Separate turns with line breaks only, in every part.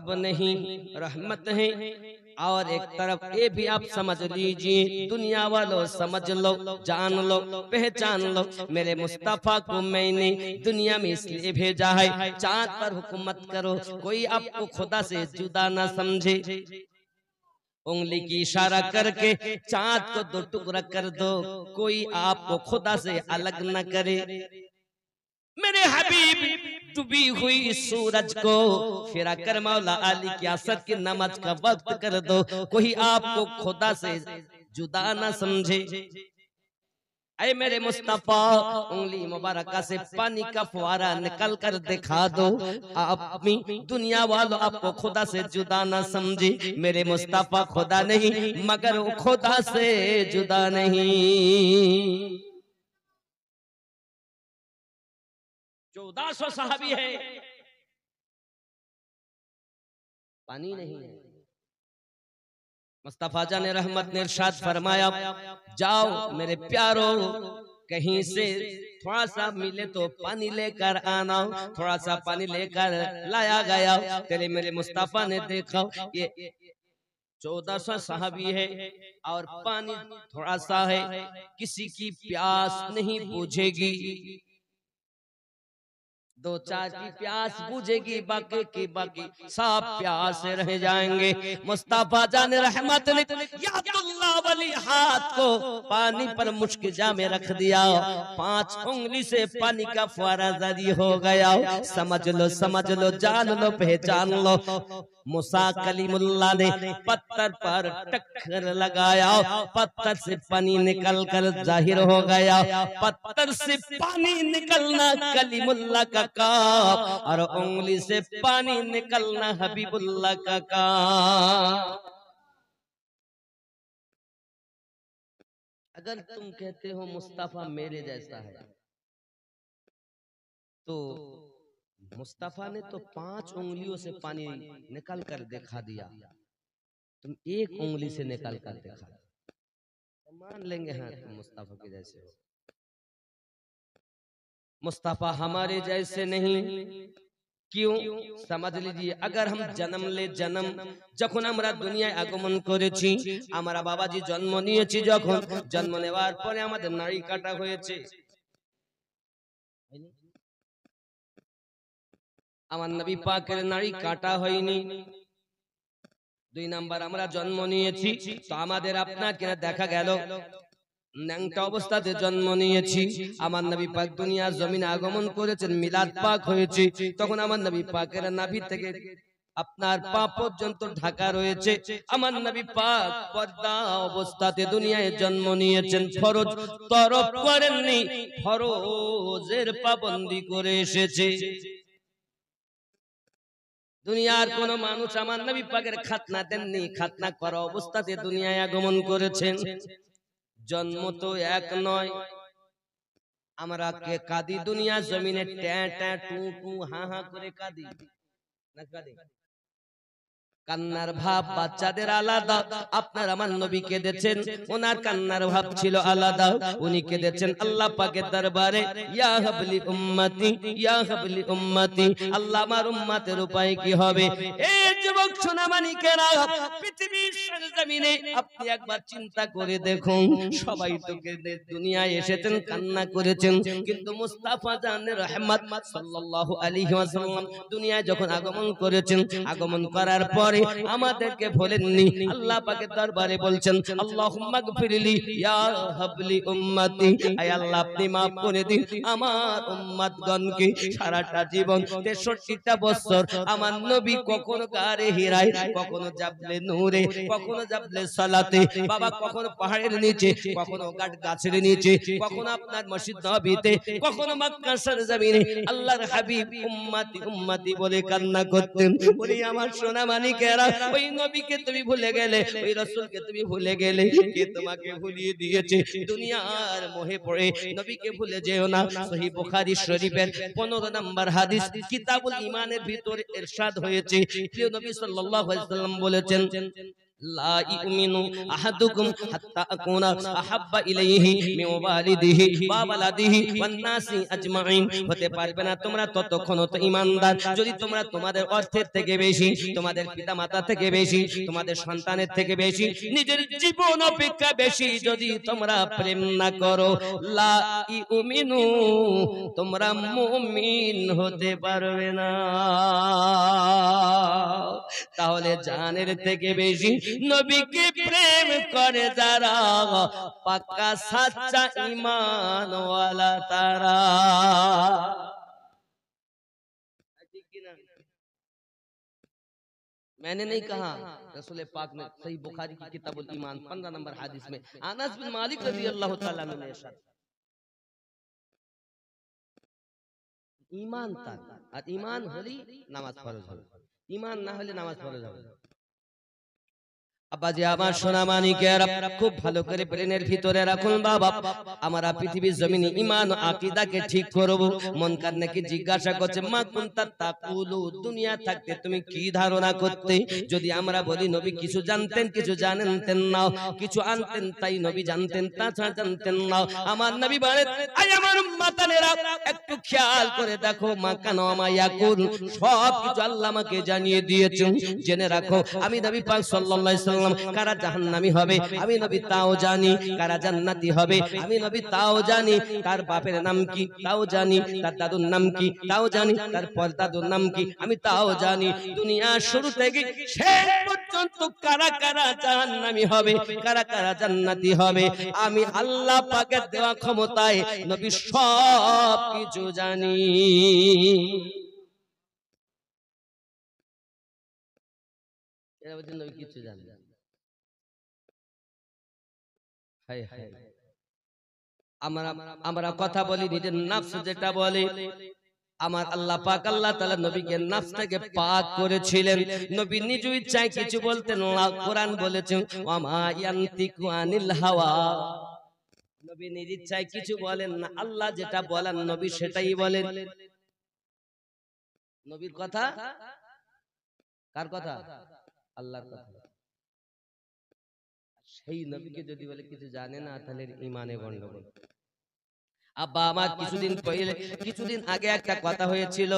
रब नहीं, रहमत है। और एक तरफ ये भी आप समझ लीजिए, दुनिया वालों समझ लो, जान लो, पहचान लो, मेरे मुस्तफा को मैंने दुनिया में इसलिए भेजा है चांद पर हुकूमत करो, कोई आपको खुदा से जुदा ना समझे। उंगली की इशारा करके चांद को दो टुकड़ा कर दो, कोई आपको खुदा से अलग न करे। मेरे हबीब डूबी हुई सूरज को फिरा कर मौला अली की असर की नमाज का वक्त कर दो, कोई आपको खुदा से जुदा न समझे। ऐ मेरे मुस्तफा, उंगली मुबारका से पानी का फुवारा निकल कर दिखा दो, आप दुनिया वालों आपको खुदा से जुदा ना समझे। मेरे मुस्तफा खुदा नहीं, मगर वो खुदा से जुदा नहीं। 1400 सहाबी है, पानी नहीं है। मुस्तफा जान रहमत ने इरशाद फरमाया, जाओ मेरे प्यारो, कहीं से थोड़ा सा मिले तो पानी लेकर आना। थोड़ा सा पानी लेकर लाया गया। तेरे मेरे मुस्तफा ने देखा ये 1400 सहाबी है और पानी थोड़ा सा है, किसी की प्यास नहीं बुझेगी। दो चार की प्यास बुझेगी, बाकी की बाकी सब प्यास से रह जाएंगे। मुस्तफा जान रहमत ने यादुल्लाह वाली हाथ को पानी पर मुश्किजा में रख दिया, 5 उंगली से पानी का फुवारा जारी हो गया। समझ लो, जान लो, पहचान लो, मूसा कलीमुल्लाह ने पत्थर पर टक्कर लगाया, पत्थर से पानी निकल कर जाहिर हो गया। पत्थर से पानी निकलना कलीमुल्लाह का काम, और उंगली से पानी निकलना हबीबुल्लाह का काम। अगर तुम कहते हो मुस्तफा मेरे जैसा है, तो मुस्तफा ने तो 5 उंगलियों से पानी निकल कर दिखा दिया, तुम 1 उंगली से निकल कर दिखा, मान लेंगे हाँ तुम मुस्तफा के जैसे हो। मुस्तफा हमारे जैसे नहीं। क्यों? समझ लीजिए, अगर हम जन्म যখন আমরা দুনিয়ায় আগমন করেছি, আমরা বাবাজি জন্ম নিয়েছি, যখন জন্ম নেওয়ার পরে আমাদের নাড়ি কাটা হয়েছে, আমার নবী পাকের নাড়ি কাটা হয়নি। 2 নাম্বার, আমরা জন্ম নিয়েছি তো আমাদের আপনাকে দেখা গেল ন্যাংটা অবস্থাতে জন্ম নিয়েছি। আমার নবী পাক দুনিয়ার জমিনে আগমন করেছেন, মিলাদ পাক হয়েছে, তখন আমার নবী পাকের নাভি থেকে আপনার পা পর্যন্ত ঢাকা রয়েছে। আমার নবী পাক পর্দা অবস্থাতে দুনিয়ায় জন্ম নিয়েছেন, ফরজ তরক করেননি, ফরজের পাবন্দি করে এসেছে। দুনিয়ার কোন মানুষ আমার নবী পাকের খাতনা দেননি, খাতনা করা অবস্থাতে দুনিয়ায় আগমন করেছেন। জন্ম তো এক নয়, আমরা কে কাঁদি দুনিয়া জমিনে, ট্যাঁ ট্যাঁ টু টু হা হা করে কাঁদি না কাঁদি? কান্নার ভাব বাচ্চাদের আলাদা, আপনার আমার নবী কেঁদেছেন, ওনার কান্নার ভাব ছিল আলাদা, উনি কেঁদেছেন আল্লাহ পাকের দরবারে, ইয়া হাবলি উম্মতি, ইয়া হাবলি উম্মতি, আল্লাহ আমার উম্মতের উপায় কি হবে? এই যুবক সোনামানিকেরা, পৃথিবীর সরজমিনে আপনি একবার চিন্তা করে দেখুন, সবাই তো কেঁদে দুনিয়ায় এসেছেন, কান্না করেছেন, কিন্তু মুস্তাফা জান রহমত সাল্লাল্লাহু আলাইহি ওয়াসাল্লাম দুনিয়ায় যখন আগমন করেছেন, আগমন করার পরে আমাদেরকে বলেননি, আল্লাহ পাকের দরবারে বলছেন আল্লাহুম্মা গফিরলি ইয়া হাবলি উম্মতি, আয় আল্লাহ আপনি maaf করে দিন আমার উম্মতগণকে। সারাটা জীবন 63টা বছর আমার নবী কখনো গারে হিরায়, কখনো জাবলে নূরে, কখনো জাবলে সালাতে, বাবা কখনো পাহাড়ের নিচে, কখনো গাছের নিচে, কখনো আপনার মসজিদ নববীতে, কখনো মক্কা সরজমিনে আল্লাহর হাবিব উম্মতি উম্মতি বলে কান্না করতেন। বলি আমার সোনা মানিকেরা, ওই নবীকে তুমি ভুলে গেলে, ওই রাসূলকে তুমি ভুলে গেলে, কে তোমাকে ভুলিয়ে দিয়েছে? দুনিয়ার মোহে পড়ে নবীকে ভুলে যেও না। সহিহ বুখারী শরীফের 15 নম্বর হাদিস কিতাবুল ঈমানের ভিতরে ইরশাদ হয়েছে, প্রিয় নবী সাল্লাল্লাহু আলাইহি ওয়াসাল্লাম বলেছেন, লা ইউমিনু আহাদুকুম হাত্তা আকুনা আহাব্বা ইলাইহি মিন ওয়ালিদিহি ওয়া ওয়ালাদিহি ওয়ান নাসি আজমাইন। হতে পারবে না তোমরা ততক্ষণ তো ঈমানদার যদি তোমরা তোমাদের অর্থের থেকে বেশি, তোমাদের পিতামাতা থেকে বেশি, তোমাদের সন্তানের থেকে বেশি, নিজের জীবন অপেক্ষা বেশি যদি তোমরা প্রেম না করো, লা ইউমিনু, তোমরা মুমিন হতে পারবে না। তাহলে জানের থেকে বেশি নবীকে প্রেম করে যারা, পাক্কা সাচ্চা ঈমানওয়ালা তারা। मैंने नहीं कहा, रसूल पाक ने सही बुखारी की किताबुल ईमान 15 नंबर हदीस में अनस बिन मालिक रज़ी अल्लाह ताला अन्हु ने इरशाद, ईमान तार और ईमान হলি নামাজ ফরজ হবে, ईमान না হলে নামাজ ফরজ হবে। আব্বাজি আমার সোনা মানিকেরা খুব ভালো করে ব্রেনের ভিতরে রাখুন বাবা, আমরা পৃথিবীর জমিনে ঈমান ও আকীদাকে ঠিক করব। মুনকার নাকি জিজ্ঞাসা করছে, মা কুনতা তাকুলু, দুনিয়া থাকতে তুমি কি ধারণা করতে? যদি আমরা বলি নবী কিছু জানতেন কিছু জানতেন না, কিছু আনতেন তাই নবী জানতেন, তাছাড়া জানতেন না। আমার নবী বলেন, আই আমার উম্মতানেরা একটু খেয়াল করে দেখো, মা কানা মা ইয়াকুল, সব কিছু আল্লাহ আমাকে জানিয়ে দিয়েছেন। জেনে রাখো আমি নবী পাক সাল্লাল্লাহু আলাইহি কারা জাহান্নামী হবে আমি নবী তাও জানি, কারা জান্নাতি হবে আমি নবী তাও জানি, তার বাপের নাম কি তাও জানি, তার দাদুর নাম কি তাও জানি, তার পরদাদুর নাম কি আমি তাও জানি। দুনিয়া শুরু থেকে শেষ পর্যন্ত কারা কারা জাহান্নামী হবে কারা কারা জান্নাতি হবে আমি আল্লাহ পাকের দেওয়া ক্ষমতায় নবী সব কিছু জানি। এরা বলছেন নবী কিছু জানে না। আমরা কথা বলি নিজের নফস যেটা বলে, আমার আল্লাহ পাক আল্লাহ তাআলা নবীকে নফসটাকে পাক করেছিলেন। নবী নিজ ইচ্ছায় কিছু বলতেন না। কোরআন বলেছে ওয়া মা ইয়ানতিকু আনিল হাওয়া, নবী নিজ ইচ্ছায় কিছু বলেন না, আল্লাহ যেটা বলেন নবী সেটাই বলেন। নবীর কথা কার কথা? আল্লাহর কথা। সেই নবীকে যদি বলে কিছু জানে না, তাহলে ঈমানে গন্ডগোল। আব্বা আমার কিছুদিন আগে একটা কথা হয়েছিল,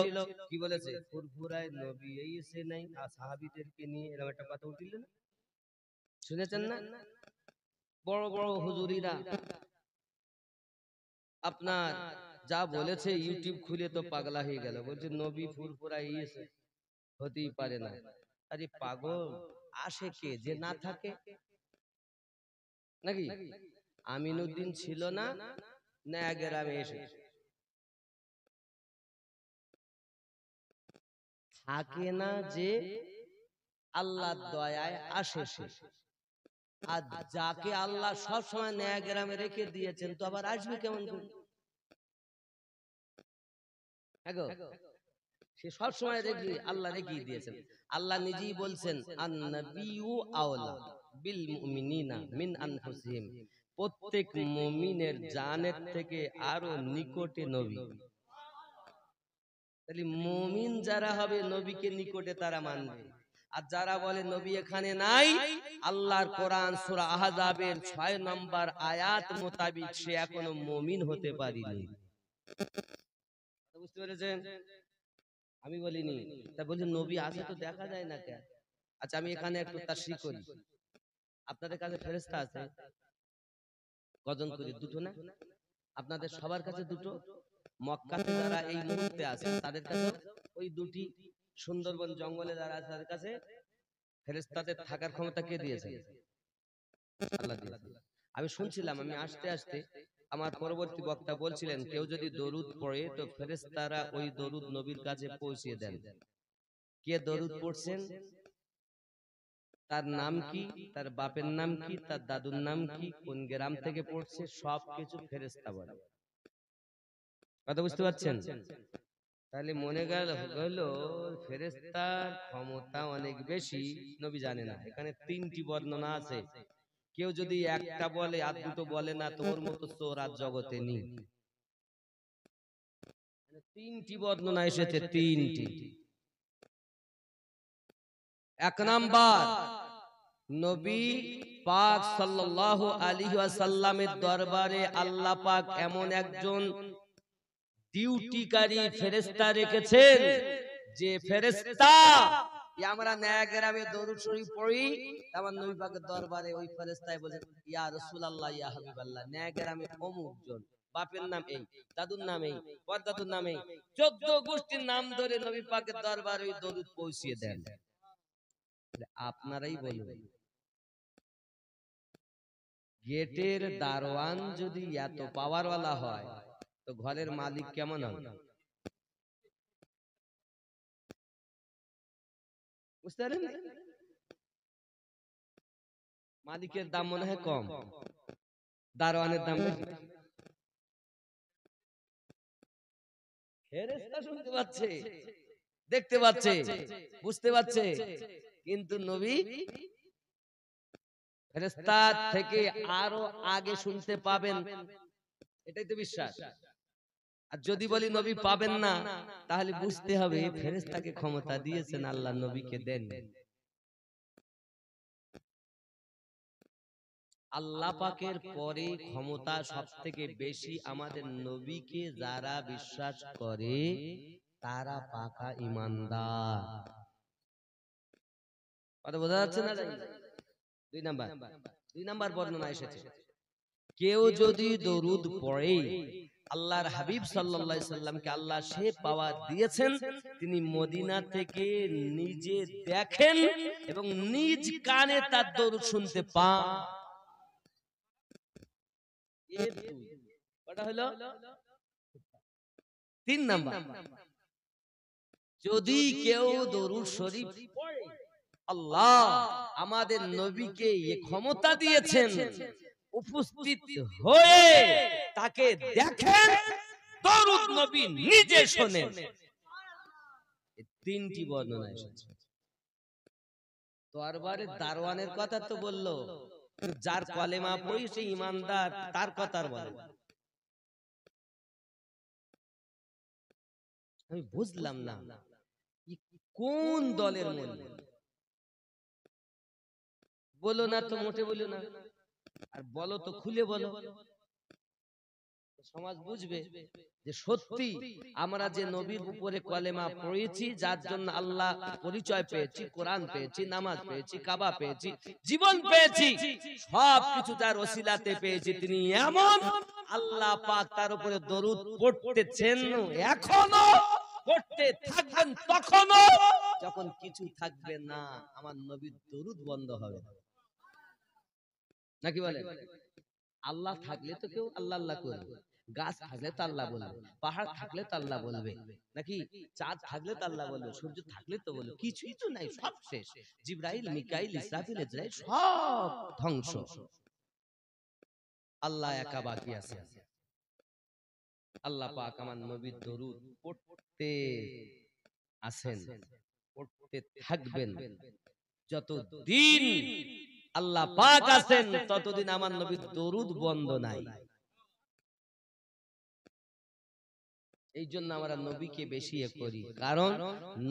কি বলেছে, ফুরফুরায় নবী এসে নাই আর সাহাবীদেরকে নিয়ে এরকম একটা কথা উঠিল না, শুনেছেন না? বড় বড় হুজুরিরা আপনার যা বলেছে ইউটিউব খুলে তো পাগলা হয়ে গেল, বলছে নবী ফুরফুরায় এসে হতেই পারে না। আরে পাগল, আসে কে যে না থাকে নাকি? আমিনুদ্দিন ছিল না নয়া গ্রামে এসে থাকে না, যে আল্লাহর দয়ায় আসে সে। আর যাকে আল্লাহ সব সময় নয়া গ্রামে রেখে দিয়েছেন তো আবার আসবে কেমন করে? সে সব সময় আল্লাহ রেখে দিয়েছেন। আল্লাহ নিজেই বলছেন আন-নাবিয়্যু আওলা বিল মুমিনিনা মিন আনফুসিহিম, প্রত্যেক মুমিনের জানের থেকে আরো নিকটে নবী। তাহলে মুমিন যারা হবে নবীকে নিকটে তারা মানবে। আর যারা বলে নবী এখানে নাই, আল্লাহর কোরআন সূরা আহজাবের 6 নম্বর আয়াত মোতাবেক সে এখনো মুমিন হতে পারেনি। বুঝতে পেরেছেন? আমি বলিনি, তা বলছি নবী আছে তো দেখা যায় না কেন? আচ্ছা আমি এখানে একটু তাশরীহ করি। আপনাদের কাছে ফেরেশতা আছে কজন করে? দুটো না? আপনাদের সবার কাছে দুটো। মক্কাতে যারা এই মুহূর্তে আছে তাদের কাছে ওই দুটি। সুন্দরবন জঙ্গলে যারা আছে তাদের কাছে ফেরেশতাদের থাকার ক্ষমতা কে দিয়েছে? আল্লাহ দিয়েছে। আমি শুনছিলাম, আমি আসতে আসতে আমার পরবর্তী বক্তা বলছিলেন কেউ যদি দরুদ পড়ে তো ফেরেশতারা ওই দরুদ নবীর কাছে পৌঁছে দেন। কে দরুদ পড়ছেন, তার নাম কি, তার বাপের নাম কি, তার দাদুর নাম কি, কোন গ্রাম থেকে পড়ছে, সবকিছু ফেরেশতা বলে। কথা বুঝতে পারছেন? তাহলে মনে গেল ফেরেশতার ক্ষমতা অনেক বেশি, নবী জানে না। এখানে 3টি বর্ণনা আছে, কেউ যদি একটা বলে আর দুটো বলে না তো ওর মতো চোর আর জগতে নেই। 3টি বর্ণনা এসেছে, 3টি। 1 নাম্বার, নবী পাক সাল্লাল্লাহু আলাইহি ওয়াসাল্লামের দরবারে আল্লাহ পাক এমন একজন ডিউটিকারী ফেরেশতা রেখেছেন, যে ফেরেশতা আমরা নয়াগ্রামে দরুদ শরীফ পড়ি, আমার নবী পাকের দরবারে ওই ফেরেশতায় বলেন, ইয়া রাসূলুল্লাহ ইয়া হাবিবাল্লাহ, নয়াগ্রামে অমুক জন, বাপের নাম এই, দাদুর নাম এই, পরদাদুর নাম এই, 14 গোষ্ঠীর নাম ধরে নবী পাকের দরবারে ওই দরুদ পৌঁছিয়ে দেন। আপনারাই বলুন, গেটের দারোয়ান যদি এত পাওয়ারওয়ালা হয়, তো ঘরের মালিক কেমন হবে? বুঝতে পারেন? মালিকের দাম মনে হয় কম, দারোয়ানের দাম বেশি। ফেরেশতা শুনতে পাচ্ছে, দেখতে পাচ্ছে, বুঝতে পাচ্ছে, কিন্তু নবী ফেরেশতা থেকে আরো আগে শুনতে পাবেন, এটাই তো বিশ্বাস। আর যদি বলি নবী পাবেন না, তাহলে বুঝতে হবে ফেরেশতাকে ক্ষমতা দিয়েছেন আল্লাহ, নবীকে দেন। আল্লাহ পাকের পরে ক্ষমতা সবথেকে বেশি আমাদের নবীকে যারা বিশ্বাস করে তারা পাকা ঈমানদার। কথা বোঝা যাচ্ছে না? দুই নাম্বার বর্ণনা এসেছে, কেউ যদি দরুদ পড়ে, আল্লাহর হাবিব সাল্লাল্লাহু আলাইহি সাল্লামকে আল্লাহ সে পাওয়ার দিয়েছেন, তিনি মদিনা থেকে নিজে দেখেন এবং নিজ কানে তার দরুদ শুনতে পান। কটা হলো? 3 নাম্বার, যদি কেউ দরুদ শরীফ পড়ে, আল্লাহ আমাদের নবীকে এই ক্ষমতা দিয়েছেন উপস্থিত হয়ে তাকে দেখেন, দরুদ নবী নিজে শোনেন। এই 3টি বর্ণনা এসেছে। দরবারে দারোয়ানের কথা তো বললো, যার কলেমা পড়ি সে ঈমানদার, তার কথা আর বলে। আমি বুঝলাম না কোন দলের মূল্য, বলো না তো, মোটে বলো না, আর বলো তো খুলে বলো, সমাজ বুঝবে যে সত্যি আমরা যে নবীর উপরে কলেমা পড়েছি, যার জন্য আল্লাহ পরিচয় পেয়েছি, কোরআন পেয়েছি, নামাজ পেয়েছি, কাবা পেয়েছি, জীবন পেয়েছি, সবকিছু তার ওসিলাতে পেয়েছি, তিনি এমন আল্লাহ পাক তার উপরে দরুদ পড়তেছেন, এখনো পড়তে থাকবেন, তখনও যখন কিছু থাকবে না, আমার নবীর দরুদ বন্ধ হবে না। নাকি বলেন? আল্লাহ থাকলে তো কেউ আল্লাহ আল্লাহ করবে, গাছ থাকলে তো আল্লাহ বলবে, পাহাড় থাকলে তো আল্লাহ বলবে, নাকি চাঁদ থাকলে তো আল্লাহ বলবে, সূর্য থাকলে তো বলবে, কিছুই তো নাই, সব শেষ। জিবরাইল, মিকাইল, ইসরাফিল, ইসরাইল সব ধ্বংস, আল্লাহ একা বাকি আছে। আল্লাহ পাক আমার নবীর দরুদ পড়তে আছেন, পড়তে থাকবেন, যতদিন আল্লাহ পাক আছেন ততদিন আমার নবীর দরুদ বন্ধ নাই। এই জন্য আমরা নবীকে বেশি করি, কারণ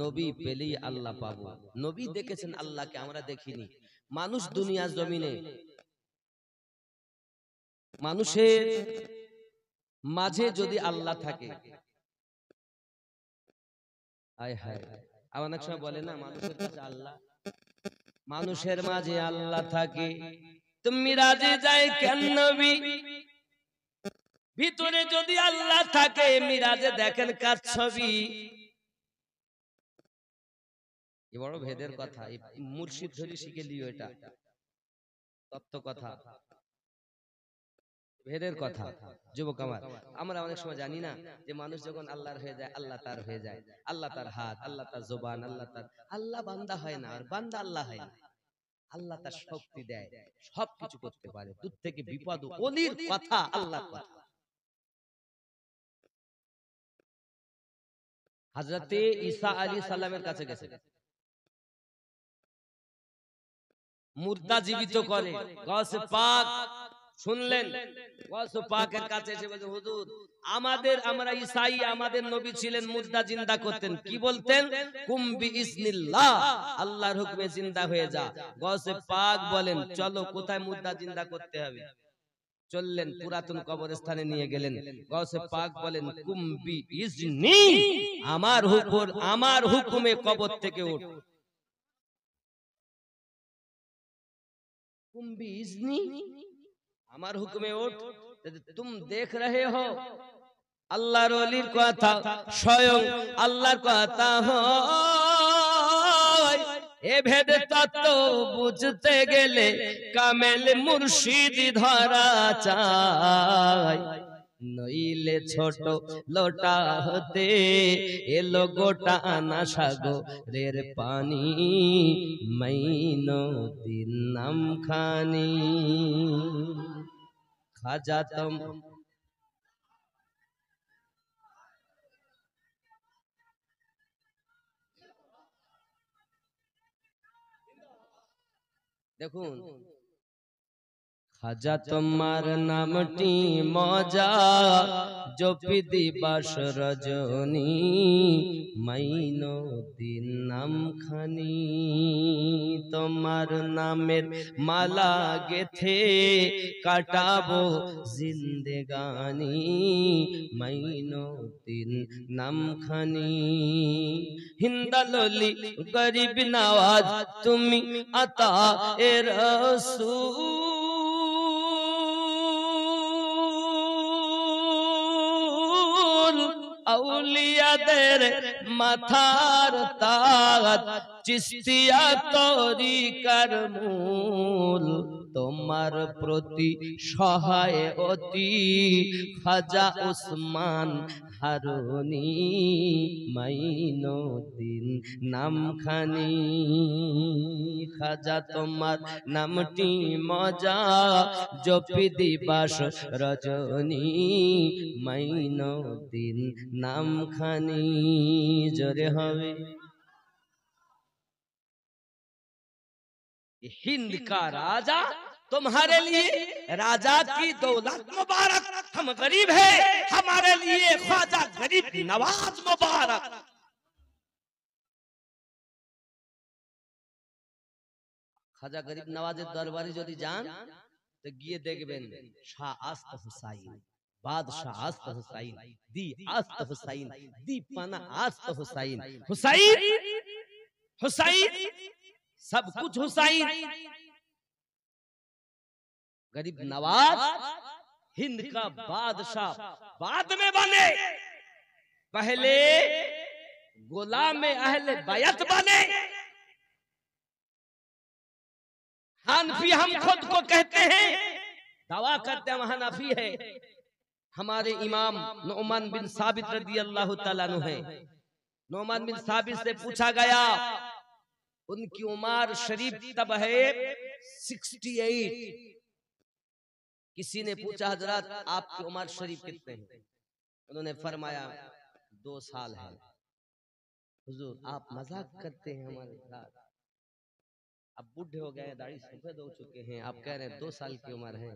নবী পেলেই আল্লাহ পাবো। নবী দেখেছেন আল্লাহকে, আমরা দেখিনি। মানুষ দুনিয়া জমিনে, মানুষের মাঝে যদি আল্লাহ থাকে, হায় হায়, অনেক সময় বলে না মানুষের কাছে আল্লাহ, মানুষের মাঝে আল্লাহ থাকে, তুমি মিরাজে যায় কেন নবী, ভিতরে যদি আল্লাহ থাকে, মিরাজে দেখেন কার ছবি। এ বড় ভেদের কথা, মুর্শিদ ধরে শিখে লিও, এটা তত্ত্ব কথা, ভেদের কথা। যুবক আমার, আমরা অনেক সময় জানি না যে মানুষ যখন আল্লাহর হয়ে যায়, আল্লাহ তার হয়ে যায়, আল্লাহ তার হাত, আল্লাহ তার জবান, আল্লাহ তার, আল্লাহ বান্দা হয় না, আর বান্দা আল্লাহ হয় না। আল্লাহ তার শক্তি দেয়, সবকিছু করতে পারে, দূর থেকে বিপদ, ওলির কথা, আল্লাহর কথা। হযরতে ঈসা আলাইহিস সালামের কাছে গেছে, মুর্দা জীবিত করে, গাউসে পাক শুনলেন গৌসে পাকের কাছে এসে বলছে হুজুর আমরা ঈসাই আমাদের নবী ছিলেন মুর্দা জিন্দা করতেন, কি বলতেন? কুম বিইজনিল্লাহ, আল্লাহর হুকুমে জিন্দা হয়ে যা। গৌসে পাক বলেন চলো কোথায় মুর্দা জিন্দা করতে হবে। চললেন পুরাতন কবরস্থানে নিয়ে গেলেন। গৌসে পাক বলেন কুম বিইজনি, আমার হুকুমে কবর থেকে ওঠ। कुम भी इज़्नी, আমার হুকুমে ওঠ। तुम देख रहे हो আল্লাহর ওলির কথা, স্বয়ং আল্লাহর কথা হয়। এ ভেদ তত্ত্ব বুঝতে গেলে কামেল মুর্শিদ ধরা চাই, নইলে ছোট লোটা হতে এলো গোটা আনা সাগরের পানি, মাইনুদ্দিন নাম খানি। খাজা তুম দেখুন, খাজা তোমার নামটি মজা, জপি দিবাস রজনী, মাইনুদ্দিন নাম খানি। তোমার নামের মালা গেথে কাটাবো জিন্দেগানি, মাইনুদ্দিন নাম খানি। হিন্দাললি গরিব নওয়াজ তুমি আতা এ রসূল, আউলিয়াদের মাথার তাজ, চিশতিয়া তরিকার মূল। তোমার প্রতি সহায় অতি খাজা ওসমান হারুনি, মাইনুদ্দিন নাম খানি। খাজা তোমার নামটি মজা, জপি দিবাস রজনী, মাইনুদ্দিন নাম খানি। জোরে হবে। हिंद का राजा तुम्हारे लिए, राजा की दौलत मुबारक। हम गरीब है, हमारे लिए ख्वाजा गरीब नवाज मुबारक। খাজা গরিব নওয়াজের দরবারে যদি যান তো গিয়ে দেখবেন শাহ আস্ত হুসাইন, বাদশাহ আস্ত হুসাইন, দি আস্ত হুসাইন, দি পানা আস্ত হুসাইন, হুসাইন হুসাইন सब कुछ हुसैन। गरीब नवाज हिंद का बादशाह बाद में बने, पहले गुलाम अहले बैत बने। हनफी हम खुद को कहते हैं, दावा करते हैं हनफी है। हमारे इमाम नुमान बिन साबित रदी अल्लाह तआला अन्हु है। नुमान बिन साबित से पूछा गया, उनकी उम्र शरीफ तब है 68। किसी ने पूछा हजरत आपकी उम्र शरीफ कितने हैं? उन्होंने फरमाया 2 साल है। हुजूर आप मजाक करते हैं हमारे साथ, अब बूढ़े हो गए, दाढ़ी सफेद हो चुके हैं, आप कह रहे हैं 2 साल की उम्र है।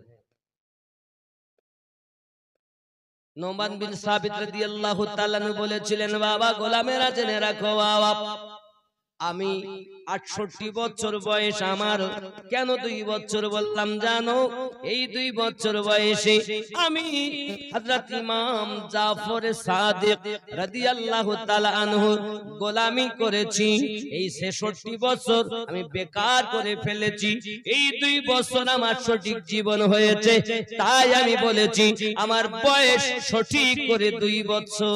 नुमान बिन साबित রাদিয়াল্লাহু তাআলা আনহু বলেছিলেন, বাবা গোলামেরা জেনে রাখো বাবা, আমি 68 বছর বয়স আমার। কেন 2 বছর বললাম জানো? এই 2 বছর বয়সে আমি হযরত ইমাম জাফর সাদিক রাদিয়াল্লাহু তাআলা আনহু গোলামি করেছি। এই 66 বছর আমি বেকার করে ফেলেছি। এই 2 বছর আমার সঠিক জীবন হয়েছে, তাই আমি বলেছি আমার বয়স সঠিক করে 2 বছর।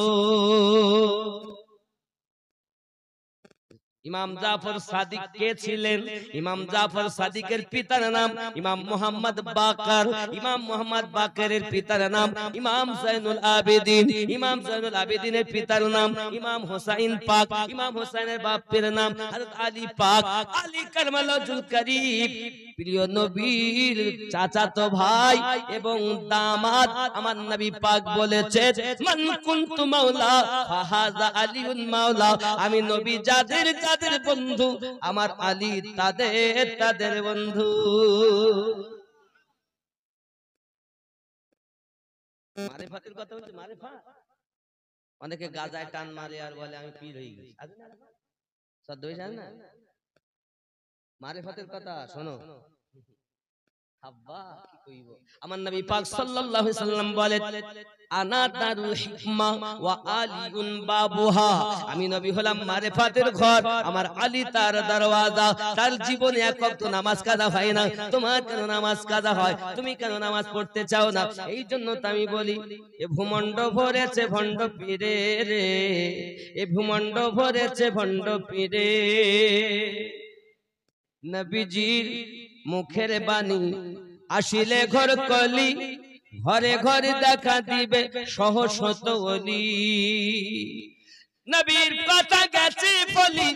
ইমাম জাফর সাদিক কে ছিলেন? ইমাম জাফর সাদিকের পিতার নাম ইমাম মুহাম্মদ বাকর। ইমাম মুহাম্মদ বাকরের পিতার নাম ইমাম জাইনুল আবেদিন। ইমাম জাইনুল আবেদিনের পিতার নাম ইমাম হুসাইন পাক। ইমাম হুসাইনের বাপের নাম হযরত আলী পাক। আলী কারমালুল করিম প্রিয় নবীর চাচাতো ভাই এবং দামাত। আমার নবী পাক বলেছেন, মান কুনতু মাওলা ফাহাযা আলীউন মাওলা। আমি নবী যাদের বন্ধু, আমার আলী তাদের বন্ধু। মারেফাতের কথা বলছে, মারেফাত। অনেকে গাজায় টান মারে আর বলে আমি পীর হয়ে গেছি, সদ্য জান না মারেফাতের কথা শোনো। আব্বা কি কইব, আমার নবী পাক সাল্লাল্লাহু আলাইহি সাল্লাম বলেন আনা দারুল হিকমা ওয়া আলিউন বাবুহা, আমি নবী হলাম মারেফাতের ঘর, আমার আলী তার দরওয়াজা। তার জীবনে এক ওয়াক্ত নামাজ কাজা হয় না, তোমার কেন নামাজ কাজা হয়, তুমি কেন নামাজ পড়তে চাও না? এই জন্য তো আমি বলি এ ভূমণ্ড ভরেছে ভণ্ড পীরে রে, এ ভূমণ্ড ভরেছে ভণ্ড পীরে। নবীজির মুখের বাণী আসিলে ঘর কলি, ঘরে ঘরে দেখা দিবে সহস্র ওলি। নবীর কথা গেছে বলি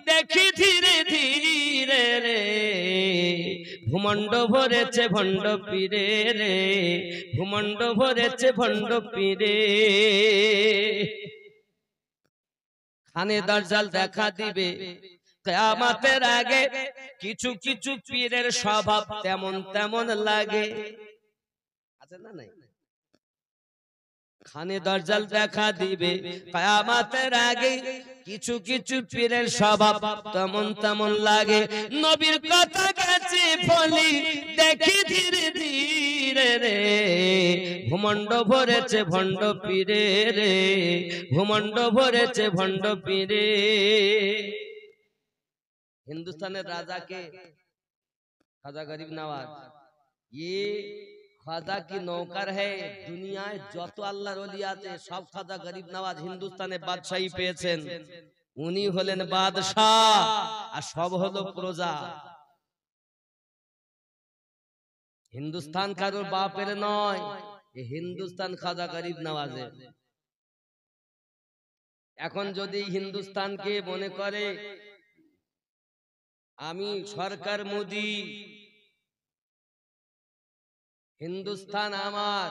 দেখি ধীরে ধীরে রে, ভূমণ্ড ভরেছে ভণ্ড পীরে রে, ভূমণ্ড ভরেছে ভণ্ড পীরে। খানে দাজ্জাল দেখা দিবে কিয়ামতের আগে, কিছু কিছু পীরের স্বভাব তেমন তেমন লাগে, আছে না নাই? খানে দাজ্জাল দেখা দিবে কিয়ামতের আগে, কিছু কিছু পীরের স্বভাব তেমন তেমন লাগে। নবীর কথা গেছে বলি দেখি ধীরে ধীরে রে, ভূমণ্ড ভরেছে ভণ্ড পীরে রে, ভূমণ্ড ভরেছে ভণ্ড পীরে। হিন্দুস্তানের রাজা কে? খাজা গরিব নওয়াজ। ये খাজা কি নৌকার है, দুনিয়ায় যত আল্লাহর ওলি আছে সব খাজা গরিব নওয়াজ হিন্দুস্তানে বাদশাহী পেয়েছেন। উনি হলেন বাদশাহ আর সব হলো প্রজা। হিন্দুস্তান কারোর বাপের নয়, এই হিন্দুস্তান খাজা গরিব নওয়াজের। এখন যদি হিন্দুস্তানকে মনে করে আমি সরকার মোদি, হিন্দুস্তান আমার,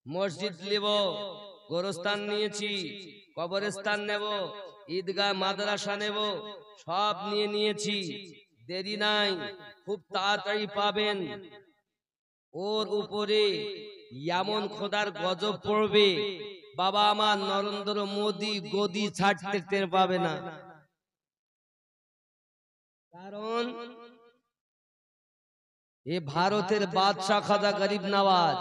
মসজিদ নেব, গোরস্থান নিয়েছি, কবরস্থান নেব, ঈদগাহ মাদ্রাসা নেব, সব নিয়েছি, দেরি নাই, খুব তাড়াতাড়ি পাবেন। ওর উপরে এমন খোদার গজব পড়বে, বাবা আমার নরেন্দ্র মোদি গদি ছাড়তে টের পাবে না। কারণ এ ভারতের বাদশাহ খাজা গরিব নওয়াজ।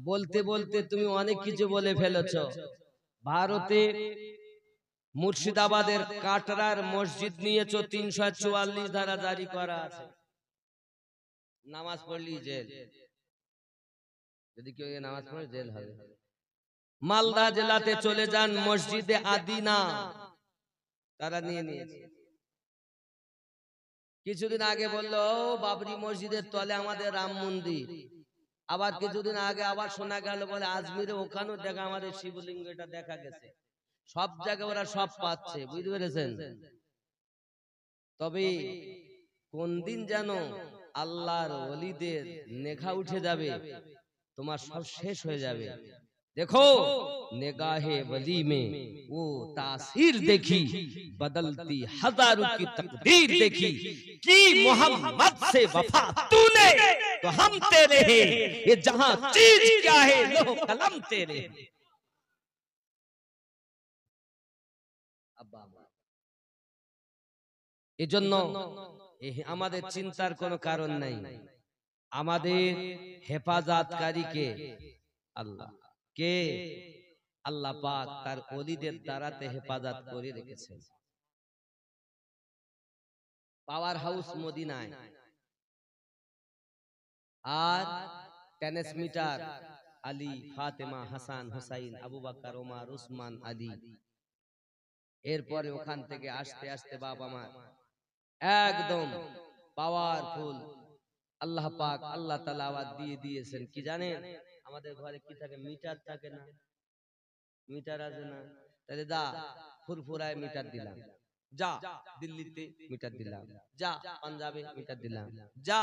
বলতে বলতে তুমি অনেক কিছু বলে ফেলেছো। ভারতে মুর্শিদাবাদের কাটরার মসজিদ নিয়েছো, 344 ধারা জারি করা আছে, নামাজ পড়লি জেল, যদি কেউ নামাজ পড়ে জেল হবে। মালদা জেলাতে চলে যান, মসজিদে আদিনা তারা নিয়ে নিয়েছে। কিছুদিন আগে বললো বাবরি মসজিদের তলে আমাদের রাম মন্দির, আবার কিছুদিন আগে আবার শোনা গেল বলে আজমিরে ওখানেও দেখা আমাদের শিবলিঙ্গ, এটা দেখা গেছে। সব জায়গায় ওরা সব পাচ্ছে, বুঝতে পেরেছেন? তবে কোন দিন যেন আল্লাহর ওলিদের নেখা উঠে যাবে, তোমার সব শেষ হয়ে যাবে। देखो निगाहे वली में वो तासीर देखी, बदलती हजारों की तकदीर देखी, कि मोहम्मद से वफा तूने तो हम तेरे हैं, ये जहां चीज क्या है लोह कलम तेरे। এজন্য আমাদের চিন্তার কোনো কারণ নাই, আমাদের হেফাজতকারী কে? আল্লাহ। কে? আল্লাহ পাক তার ওলিদের দ্বারাতে হেফাজত করে রেখেছেন। পাওয়ার হাউস মদিনায়, আর ট্রান্সমিটার আলী, ফাতেমা, হাসান, হুসাইন, আবু বকর, ওমর, উসমান, আলী। এরপরে ওখান থেকে আস্তে আস্তে বাবা মা একদম পাওয়ারফুল আল্লাহ পাক আল্লাহ তাআলা আওয়াজ দিয়ে দিয়েছেন। কি জানেন? আমাদের ঘরে কি থাকে? মিটার থাকে না? মিটার আছে না? তাহলে দা ফুরফুরায় মিটার দিলাম, যা দিল্লিতে মিটার দিলাম, যা পাঞ্জাবে মিটার দিলাম, যা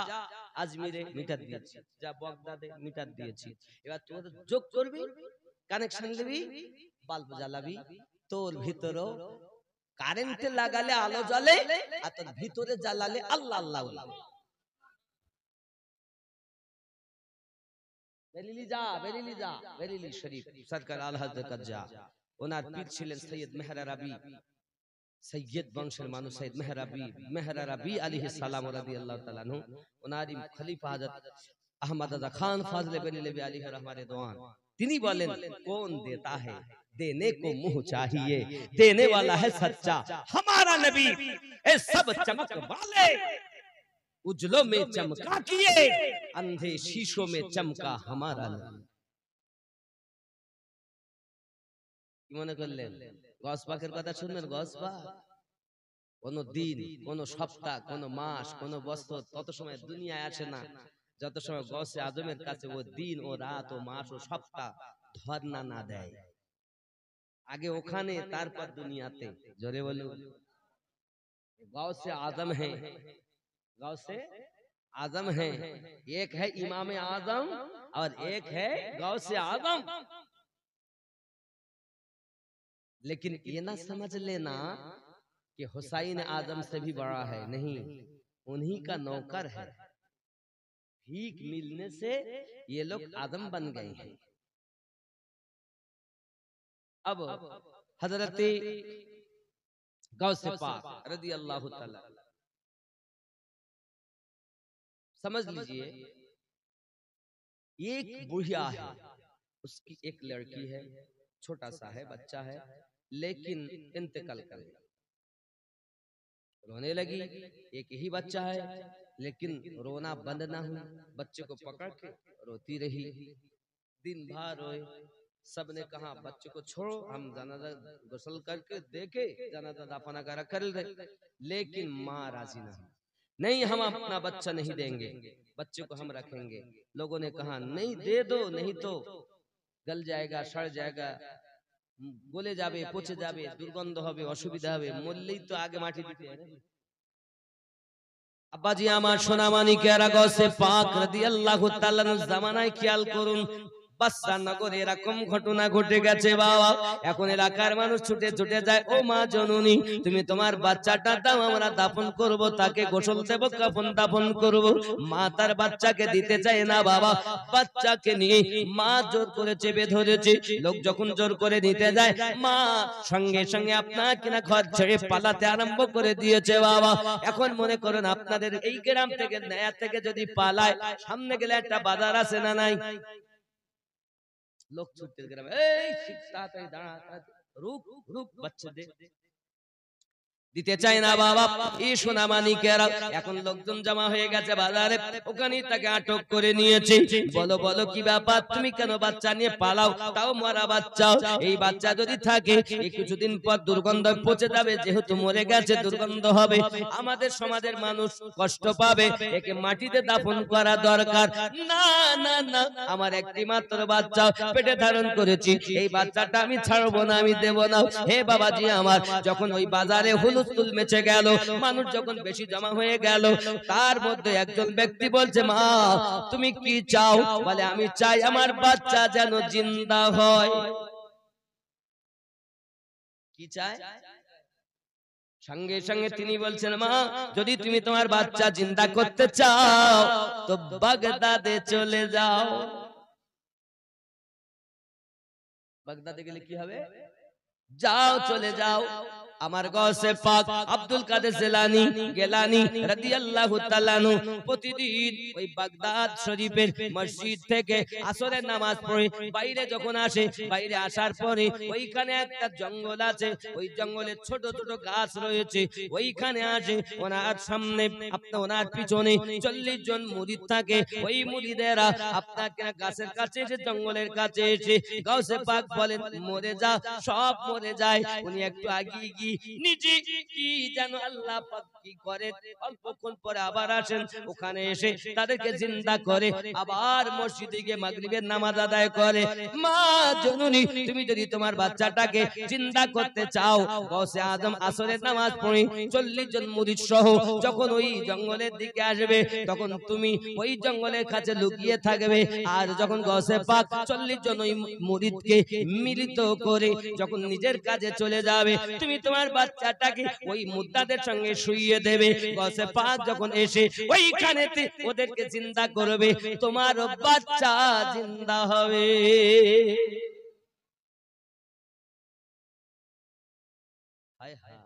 আজমিরে মিটার দিয়েছি, যা বগদাদে মিটার দিয়েছি। এবার তোর যোগ করবি, কানেকশন দিবি, বাল্ব জ্বালাবি, তোর ভিতরও কারেন্টে লাগালে আলো জ্বলে, আর তোর ভিতরে জ্বালালে আল্লাহ আল্লাহ। বেরিলি শরীফ সরকার আল হযরত কাজ্জা, ওনার পীর ছিলেন সৈয়দ মেহরা রাবি, সৈয়দ বংশের মানুষ সৈয়দ মেহরা রাবি আলাইহিস সালাম রাদিয়াল্লাহু তাআলা আনহু। ওনারই খলিফা হযরত আহমদ রাজা খান ফাজলে বেরেলভী আলাইহি रहमत रिदवान, তিনি বলেন कौन देता है देने को मुंह चाहिए, देने वाला है सच्चा हमारा नबी, ए सब चमक वाले उजलों में चमका किए, अंधे शीशों में चमका हमारा नबी। কি মনে করলেন গস পাকের কথা শুনবেন? গস পাক কোন দিন, কোন সপ্তাহ, কোন মাস, কোন বছর তত সময় দুনিয়ায় আসে না যত সময় গৌসে আজমের কাছে ও দিন ও রাত ও মাস ও সপ্তাহ ধর্ণা না দেয়। আগে ওখানে, তারপর দুনিয়াতে। জোরে বলুন। गौसे आजम है, गौसे आजम है, एक है इमाम आजम और एक है गौसे आजम। लेकिन ये ना समझ लेना कि हुसैन आजम से भी बड़ा है, नहीं, उन्हीं का नौकर है। भीख मिलने से ये लोग आदम बन गए हैं। अब हजरत गौसे पाक रदी अल्लाह ताला, समझ लीजिए, एक बुढ़िया है, उसकी एक लड़की है, छोटा सा है, बच्चा है, लेकिन इंतकाल कर गया। रोने लगी, एक ही बच्चा है, लेकिन रोना बंद ना हुआ, बच्चे को पकड़ के रोती रही, दिन भर रोए। सबने कहा बच्चे को छोड़ो, हम जनाजा गुस्ल करके देखे, जनाजा दफना करा कर दे, लेकिन माँ राजी नहीं, हम अपना बच्चा नहीं देंगे, बच्चे को हम रखेंगे। लोगों ने कहा नहीं दे दो, नहीं तो गल जाएगा, सड़ जाएगा, गले जाबे, पचे जाबे, दुर्गंध होबे, असुविधा होबे, मरलेई तो आगे माटी दिते हैं। আব্বাজি আমার সোনা মানিকেরা গৌসে পাক রাদিয়াল্লাহু তাআলা জামানায় খেয়াল করুন, বাদশা নগরে এরকম ঘটনা ঘটে গেছে বাবা। এখন এলাকার মানুষ ছুটে ছুটে যায়, ও মা জননী তুমি তোমার বাচ্চাটা দাও, আমরা দাফন করব, তাকে গোসল দেব, কাফন দাফন করব। মা তার বাচ্চাকে দিতে চায় না বাবা, বাচ্চাকে নিয়ে মা জোর করে চেপে ধরেছে। লোক যখন জোর করে নিতে যায়, মা সঙ্গে সঙ্গে আপনাকে না ঘর ছেড়ে পালাতে আরম্ভ করে দিয়েছে বাবা। এখন মনে করুন আপনাদের এই গ্রাম থেকে, নয়া থেকে যদি পালায়, সামনে গেলে একটা বাজার আছে না নাই? लोग छूटते ग्राम, ताड़ाताड़ी दाঁড়া, रुक रुक, बच्चे दे, দিতে চায় না বাবা। এই সোনা মানিকেরা এখন লোকজন জমা হয়ে গেছে বাজারে, ওখানে তাকে আটক করে নিয়েছে। বলো বলো কি ব্যাপার, তুমি কেন বাচ্চা নিয়ে পালাও, তাও মরা বাচ্চা? এই বাচ্চা যদি থাকে এই কিছুদিন পর দুর্গন্ধ পচে যাবে, যেহেতু মরে গেছে দুর্গন্ধ হবে, আমাদের সমাজের মানুষ কষ্ট পাবে, একে মাটিতে দাফন করা দরকার। না না না, আমার একটি মাত্র বাচ্চা পেটে ধারণ করেছি, এই বাচ্চাটা আমি ছাড়বো না, আমি দেব না। হে বাবাজি আমার, যখন ওই বাজারে হুলুস্থুল মেচে গেল, মানুষ যখন বেশি জমা হয়ে গেল, তার মধ্যে একজন ব্যক্তি বলছে, মা তুমি কি চাও? বলে আমি চাই আমার বাচ্চা যেন জিন্দা হয়। কি চায়? সঙ্গে সঙ্গে তিনি বলছেন, মা যদি তুমি তোমার বাচ্চা জিন্দা করতে চাও তো বাগদাদে চলে যাও। বাগদাদে গেলে কি হবে? যাও, চলে যাও। আমার গৌসে পাক আব্দুল কাদের গেলানি রাদিয়াল্লাহু তাআলা আনহু প্রতিদিন ওই বাগদাদ শরীফের মসজিদ থেকে আসরের নামাজ পড়ে বাইরে যখন আসে, বাইরে আসার পরে ওইখানে একটা জঙ্গল আছে, ওই জঙ্গলে ছোট ছোট গাছ রয়েছে, ওইখানে আসে। ওনার সামনে ওনার পিছনে 40 জন মুরিদ থাকে, ওই মুরিদেরা আপনাকে গাছের কাছে এসে, জঙ্গলের কাছে এসে গৌসে পাক বলেন মরে যা, সব মরে যায়। উনি একটু আগিয়ে গিয়ে নিজে কি জানো আল্লাহ পাক কি করে, অল্পক্ষণ পরে আবার আসেন, ওখানে এসে তাদেরকে জিন্দা করে, আবার মসজিদে গিয়ে মাগরিবের নামাজ আদায় করে। মা জননী তুমি যদি তোমার বাচ্চাটাকে জিন্দা করতে চাও, গৌসে আজম আসরের নামাজ পড়ে 40 জন মুরিদ সহ যখন ওই জঙ্গলের দিকে আসবে, তখন তুমি ওই জঙ্গলের কাছে লুকিয়ে থাকবে। আর যখন গৌসে পাক 40 জন ওই মুরিদকে মিলিত করে যখন নিজের কাজে চলে যাবে, তুমি তোমার বাচ্চাটাকে ওই মুর্দাদের সঙ্গে শুইয়ে দেবে। গৌসে পাক যখন এসে ওইখানেতে ওদেরকে জিন্দা করবে, তোমার বাচ্চা জিন্দা হবে। হায় হায়,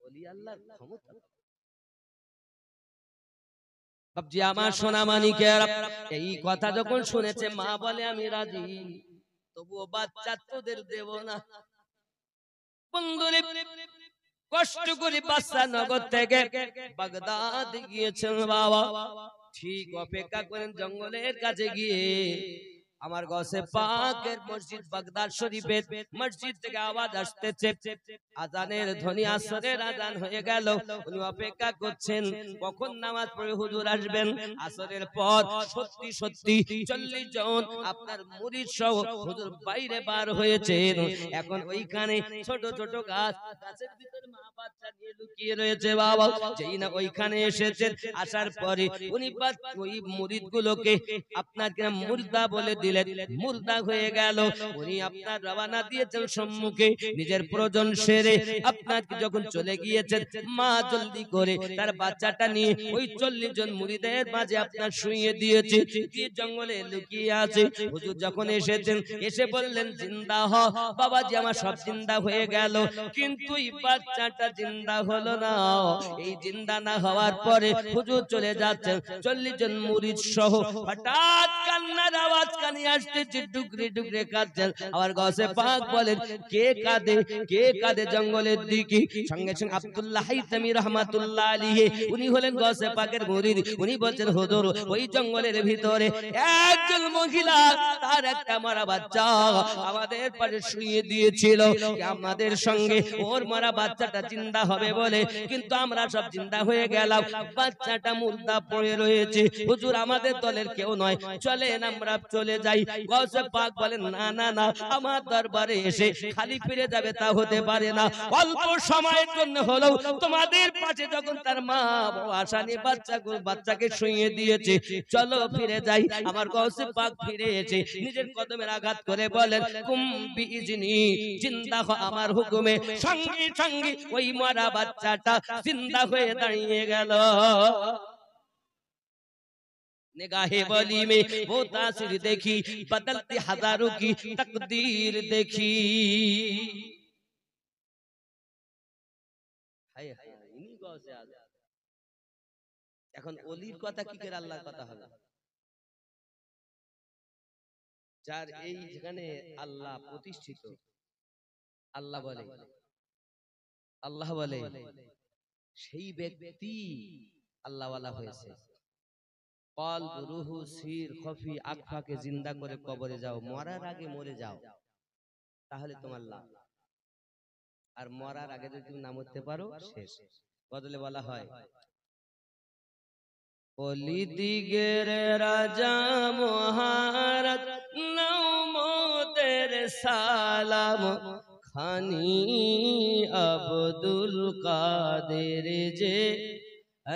ওলি আল্লাহর ক্ষমতা। বাপজি আমার সোনা মানিকেরা, এই কথা যখন শুনেছে মা বলে আমি রাজি, তবুও বাচ্চা তোদের দেব না। বন্ধুরে কষ্ট করে বাচ্চা নগর থেকে বাগদাদ গিয়েছেন বাবা। ঠিক অপেক্ষা করেন জঙ্গলের কাছে গিয়ে আমার গৌসে পাকের মসজিদ বাগদাদ শরীফের মসজিদ থেকে আওয়াজ আসতেছে, আজানের ধ্বনি, আসরের আজান হয়ে গেল। উনি অপেক্ষা করছেন কখন নামাজ পড়ে হুজুর আসবেন। আসরের পর সত্যি সত্যি 40 জন আপনার মুরিদ সহ হুজুর বাইরে বার হয়েছেন। এখন ওইখানে ছোট ছোট গাছের ভিতরে মা বাচ্চা নিয়ে লুকিয়ে রয়েছে বাবা। যেই না ওইখানে এসেছেন, আসার পরে উনি ওই মুরিদ গুলোকে আপনার মুর্দা বলে দিলেন, মুর্দা হয়ে গেল। উনি আপনার রওনা দিয়েছেন সম্মুখে, নিজের প্রয়োজন সেরে আপনার যখন চলে গিয়েছেন, মা জলদি করে তার বাচ্চাটা নিয়ে ওই 40 জন মুরিদের মাঝে আপনার শুইয়ে দিয়েছে, দিয়ে জঙ্গলে লুকিয়ে আছে। হুজুর যখন এসেছেন, এসে বললেন জিন্দা হ বাবাজি, আমার সব জিন্দা হয়ে গেল, কিন্তু এই বাচ্চাটা জিন্দা হলো না। এই জিন্দা না হওয়ার পরে হুজুর চলে যাচ্ছেন 40 জন মুরিদ সহ। হঠাৎ কান্নার আওয়াজ কানে আসতেছে, টুকরে টুকরে কাঁদছেন। আবার গৌসে পাক বলেন কে কাঁদে, কে কাঁদে জঙ্গলের দিকে। সঙ্গে সঙ্গে আব্দুল্লাহ হাইতামি রাহমাতুল্লাহ আলাইহি, উনি হলেন গৌসে পাকের মুরিদ। উনি বলছেন হুজুর, ওই জঙ্গলের ভিতরে একজন মহিলা, তার একটা মারা বাচ্চা আমাদের পাশে শুইয়ে দিয়েছিল, আমাদের সঙ্গে ওর মারা বাচ্চাটা জিন্দা হবে বলে, কিন্তু আমরা সব জিন্দা হয়ে গেলাম, বাচ্চাটা মুর্দা পড়ে রয়েছে। হুজুর আমাদের দলের কেউ নয়, চলেন আমরা চলে যাই। গৌসে পাক বলেন না না না, আমার দরবারে এসে খালি ফিরে যাবে তা হতে পারে না। অল্প সময়ের জন্য হলেও তোমাদের পাশে যখন তার মা আশা নিয়ে বাচ্চাকে শুইয়ে দিয়েছে, চলো ফিরে যাই। আমার গৌসে পাক ফিরে এসে নিজের কদমের আঘাত করে বলেন কুম বিইজনি, জিন্দা হ আমার হুকুমে। সঙ্গে সঙ্গে ওই মারা বাচ্চাটা জিন্দা হয়ে দাঁড়িয়ে গেল। निगाहे वली में वो तासीर देखी, बदलती हजारों की तकदीर देखी। हाय हाय, इन्हीं गौ से आजा। এখন ওলির কথা কি করে আল্লাহর কথা হবে? যার এই যেখানে আল্লাহ প্রতিষ্ঠিত, আল্লাহ বলে সেই ব্যক্তি আল্লাহওয়ালা হয়েছে। কলব, রুহু, সির, খফি, আকফাকে জিন্দা করে কবরে যাও, মরার আগে মরে যাও, তাহলে তোমার লাভ। আর মরার আগে যদি তুমি না মরতে পারো, শেষ। বদলে বলা হয় ওলি দিগের রাজা মহারাজ নাও মোদের সালাম, খানি আব্দুল কাদের যে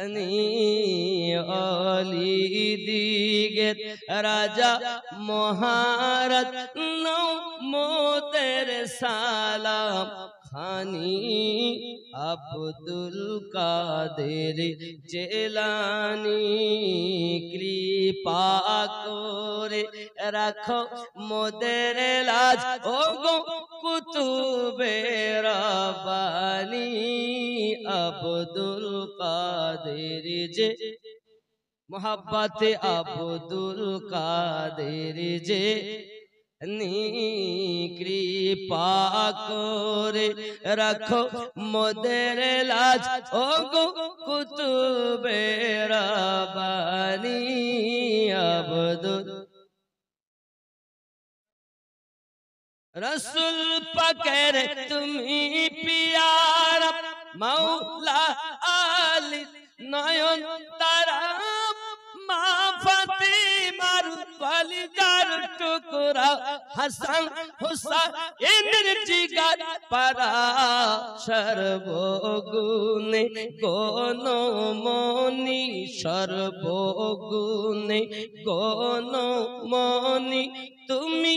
আনি অলি দিগের রাজা মহারাজ নাও মোদের সালাম, খানি আব্দুল কাদের জেলানি, কৃপা করে রাখো মোদের লাজ, ও গো কুতুবে রব্বানি, আব্দুল কাদের যে মোহাব্বতে আব্দুল কাদের যে কৃপা করে রাখো মোদের লাজ, ও গো কুতুবে রব্বানি, আব্দুল রসুল পাকের তুমি পিয়ারা, মাওলা আলী নয়ন তারা, মা ফাতিমার কলিজার টুকরা হাসান হুসাইনের জিগার পারা সর্বগুণে গণমনি সর্বগুণে গণমনি তুমি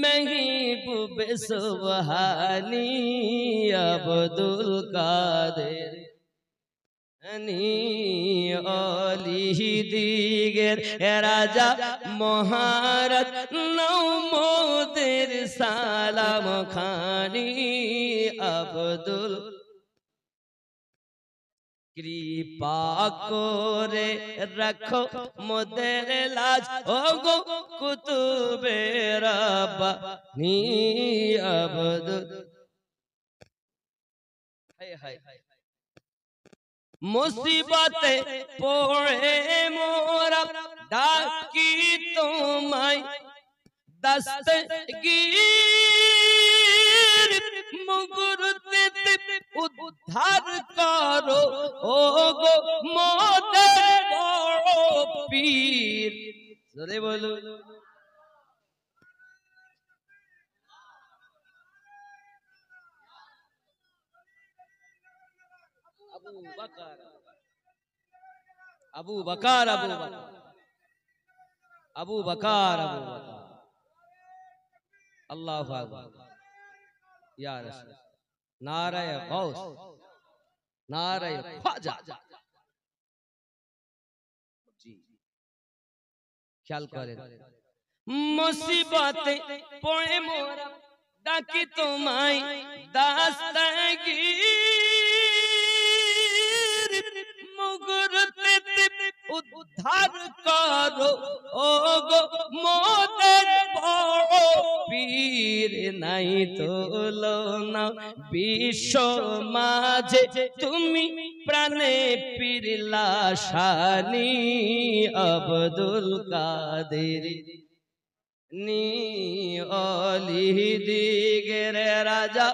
মেহবুবে সুবহানি আব্দুল কাদের অলি দিগের রাজা মহারাজ নৌমদের সালাম খানি আব্দুল কৃপা করে রাখো মোদের লাজ ও গো কুতুবে রাব্বানি আব্দুল হায় হায় মুসিবতে পড়ে মোরা ডাকি তোমায় দস্তগীর মুগুরতে উদ্ধার করো ও গো মোদের বড় পীর জোরে বলো আবু বকর আবু বকর আল্লাহু আকবার ইয়া রাসূল নারায়ে গাউস নারায়ে খাজা জি খেয়াল করেন মুসিবতে পড়ে মোরা ডাকি তোমায় দাস্তাগীর মুগুরতে উদ্ধার করো ও গো মোদের বড় পীর নাই তুলনা বিশ্ব মাঝে তুমি প্রাণে পীর লাশানি আব্দুল কাদের অলি দিগের রাজা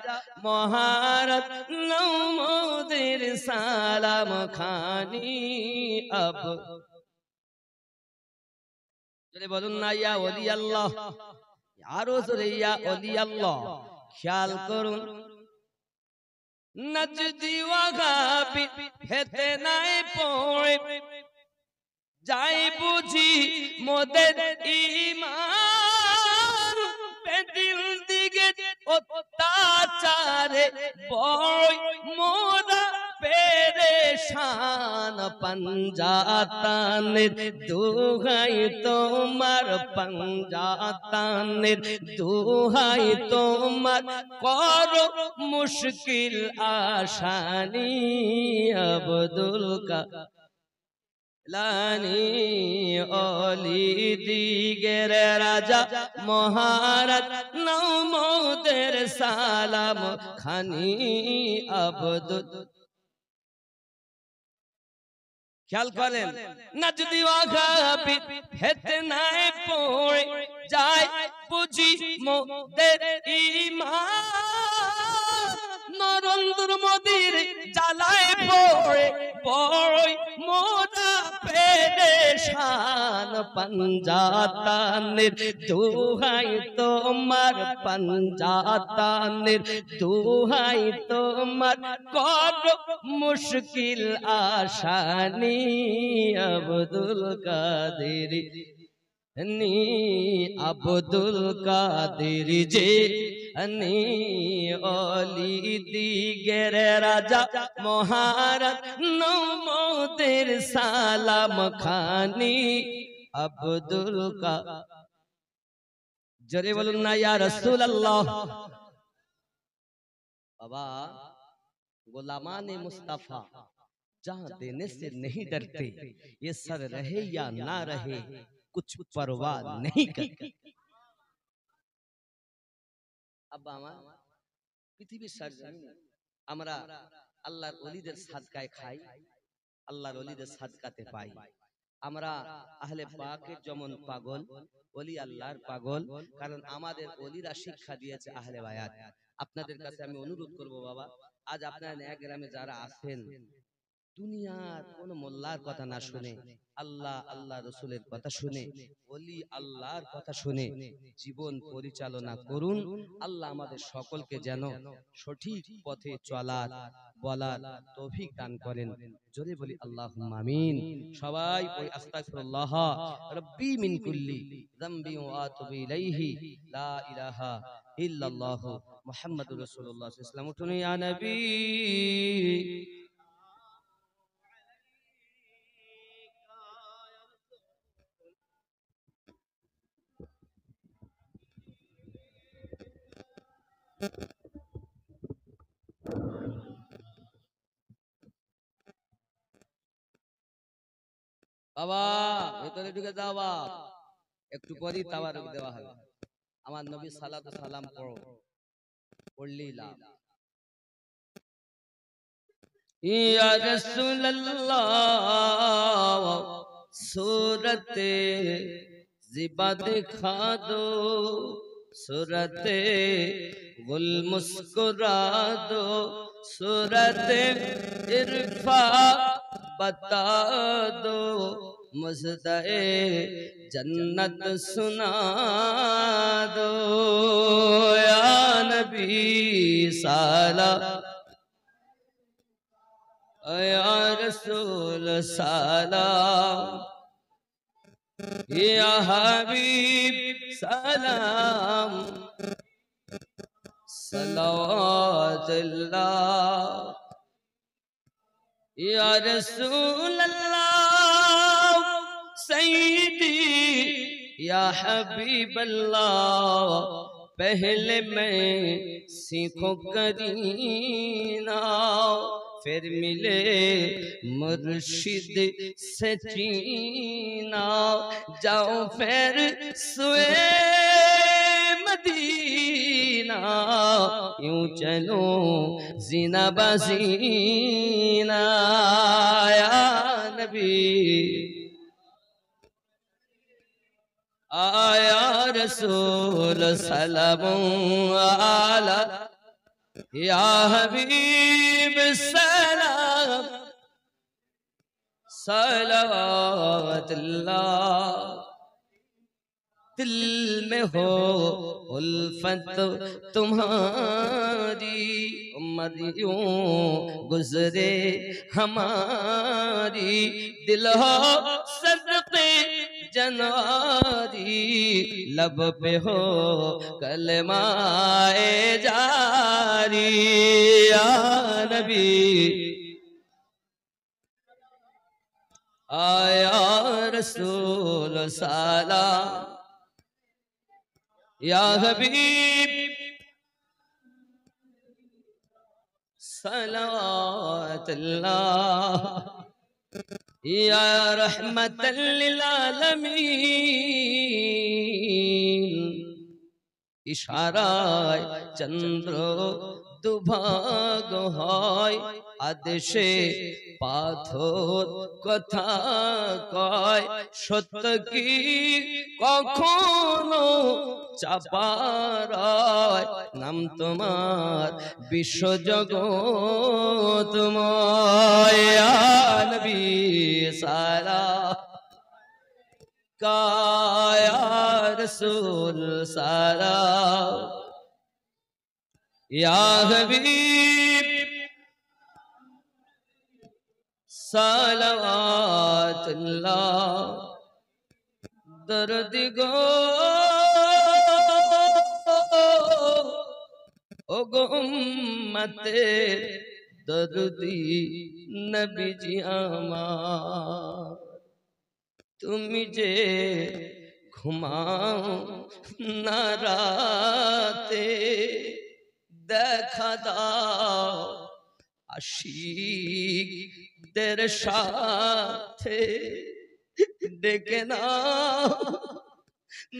মহারাজ নৌমদের সালাম খানি আব জোরে বলুন না ইয়া ওলি আল্লাহ আরো জোরে ইয়া ওলি আল্লাহ খেয়াল করুন নজদি ওয়াগাবি হেতে নাই পড়ে যাই বুঝি মোদের ঈমান পেদিল দিগে অত্যাচারে বড় মোরা পেরেশান পঞ্জাতানের দুহাই তোমার পঞ্জাতানের দুহাই তোমার করো মুশকিল আসানি আব্দুল লানি অলি দিগের রাজা মহারাজ নৌমদের সালাম খানি আব্দুল খেয়াল করেন না যদি ওয়াগাবি হেতে নাই পড়ে যায় বুঝি মোদের ঈমান নরেন্দ্র মোদির জ্বালায় পড়ে বড়ই মোরা পেরেশান পঞ্জাতানের দুহাই তোমার পঞ্জাতানের দুহাই তোমার করো মুশকিল আসানি আব্দুল কাদের আব্দুল কাদের যে অলি দিগের রাজা মহারাজ নৌমদের সালাম খানি আব্দুল কাদের জোরে বলুন না ইয়া রাসূলুল্লাহ बाबा गुलामाने मुस्तफा जहां देने से नहीं डरते ये सर रहे या ना रहे कुछ परवाह नहीं करते। अब পৃথিবীর সারজমিনে আমরা আল্লাহর ওলিদের সাদকায় খাই, আল্লাহর ওলিদের সাদকাতে পাই। আমরা আহলে পাকের যেমন পাগল, ওলি আল্লাহর পাগল, কারণ আমাদের ওলিরা শিক্ষা দিয়েছে আহলে বায়াত। আপনাদের কাছে আমি অনুরোধ করব বাবা, আজ আপনারা নয়া গ্রামে যারা আছেন দুনিয়ার কোন মোল্লার কথা না শুনে আল্লাহ আল্লাহ রসুলের কথা শুনে ওলি আল্লাহর কথা শুনে জীবন পরিচালনা করুন। আল্লাহ আমাদের সকলকে যেন সঠিক পথে চলার বলার তৌফিক দান করেন। জোরে বলি আল্লাহুম্মা আমিন। সবাই ওই আস্তাগফিরুল্লাহ রাব্বি মিন কুল্লি যামবি ওয়া আতুবু ইলাইহি লা ইলাহা ইল্লাল্লাহ মুহাম্মাদুর রাসূলুল্লাহ সাল্লাল্লাহু আলাইহি ওয়াসাল্লাম। উঠুন ইয়া নবী। বাবা ভেতরে ঢুকে যাও বাবা, একটু পরেই তাওয়ারুক দেওয়া হবে। আমার নবী সালাতু সালাম পড়ো, পড়লেই লাভ। ইয়া রাসূলুল্লাহ सूरते ज़िबा दिखा दो, सूरते गुल मुस्कुरा दो, सूरते इरफा बता दो, मुज़्दए जन्नत सुना दो। या नबी साला या रसूल सलाम, या हबीब सलाम, सलावतुल्लाह। या रसूल अल्लाह सईदी या हबीब अल्लाह, पहले मैं सीखो करीना, फिर मिले मुर्शिद से चीना, जाओ फिर सुए मदीना, यूं चलो जीना बसीना। या नबी आया रसूल सलाम आला, या हबीब सलाम, सलावतुल्लाह। दिल में हो उल्फत तुम्हारी, उम्मतियों गुजरे हमारी, दिल हो सदक़े जनवारी, लब पे हो कलमाए जारी। या नबी आया रसूल सलाम, या हबीब सलावतुल्लाह। या रहमतल लिल आलमीन, इशाराय चंद्र दुभाग হয়, আদেশে পাথর কথা কয়, সত্য কি কখনো চাপারায়, নাম তোমার বিশ্বজগৎময়। ইয়া নবী সালাম या रसूल सलाम, या हबीब सलावतुल्लाह। दर्द गो ओ गो उम्मते दर्दी नबी जी আমার, তুমি যে ঘুমাও না রাতে, দেখা দাও আশিকদের সাথে, ডেকে নাও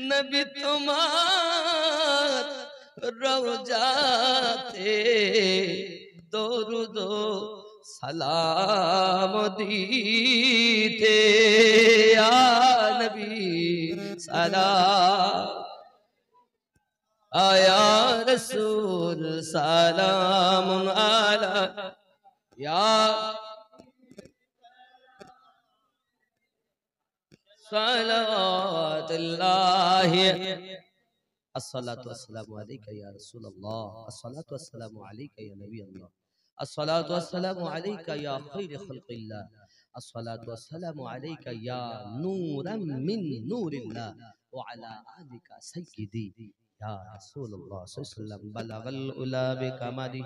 নবী তোমার রওজাতে, দরুদ সালাম দিতে। या नबी सलाम आया रसूल सलाम आला, या সালাওয়াতুল্লাহি আসসালাতু ওয়াসসালামু আলাইকা ইয়া রাসূলুল্লাহ আসসালাতু ওয়াসসালামু আলাইকা ইয়া নবিয়াল্লাহ আসসালাতু ওয়াসসালামু আলাইকা ইয়া খায়রে খালকিল্লাহ আসসালাতু ওয়াসসালামু আলাইকা ইয়া নূরাম মিন নূরিল্লাহ ওয়া আলা আলিকা সাইয়্যিদি ইয়া রাসূলুল্লাহ সাল্লাল্লাহু আলাইহি ওয়াসাল্লাম বালাগাল উলা বিকামালি